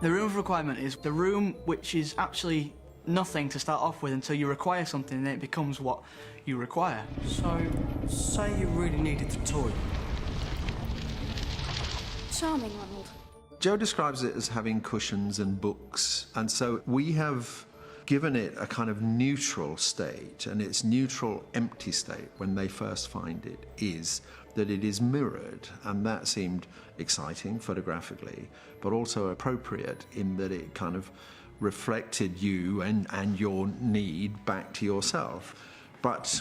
The room of requirement is the room which is actually nothing to start off with until you require something and then it becomes what you require. So, say you really needed the toilet. Charming, Ronald. Joe describes it as having cushions and books, and so we have given it a kind of neutral state, and its neutral empty state when they first find it is that it is mirrored, and that seemed exciting photographically, but also appropriate in that it kind of reflected you and your need back to yourself. But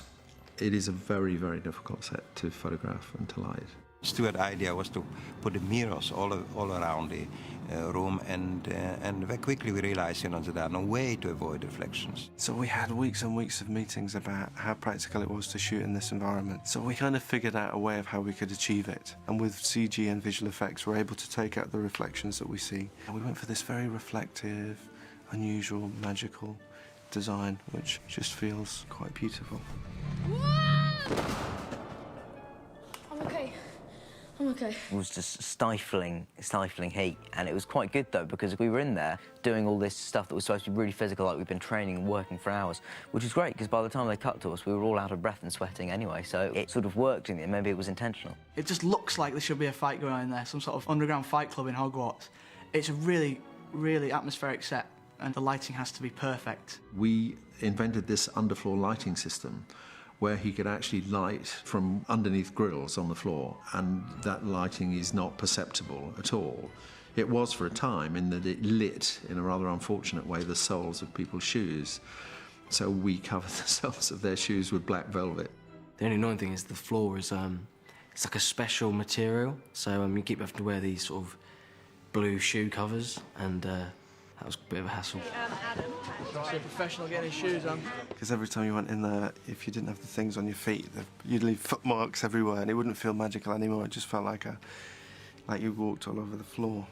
it is a very, very difficult set to photograph and to light. Stuart's idea was to put the mirrors all around the room, and very quickly we realized, that there are no way to avoid reflections. So we had weeks and weeks of meetings about how practical it was to shoot in this environment. So we kind of figured out a way of how we could achieve it. And with CG and visual effects, we're able to take out the reflections that we see. And we went for this very reflective, unusual, magical design, which just feels quite beautiful. I'm okay. It was just stifling heat, and it was quite good though, because we were in there doing all this stuff that was supposed to be really physical, like we've been training and working for hours, which was great, because by the time they cut to us, we were all out of breath and sweating anyway, so it sort of worked in the end. Maybe it was intentional. It just looks like there should be a fight going on in there, some sort of underground fight club in Hogwarts. It's a really, really atmospheric set, and the lighting has to be perfect. We invented this underfloor lighting system where he could actually light from underneath grills on the floor, and that lighting is not perceptible at all. It was for a time in that it lit, in a rather unfortunate way, the soles of people's shoes. So we covered the soles of their shoes with black velvet. The only annoying thing is the floor is, it's like a special material, so you keep having to wear these sort of blue shoe covers, and that was a bit of a hassle. So a professional getting his shoes on. Because every time you went in there, if you didn't have the things on your feet, you'd leave footmarks everywhere, and it wouldn't feel magical anymore. It just felt like you walked all over the floor.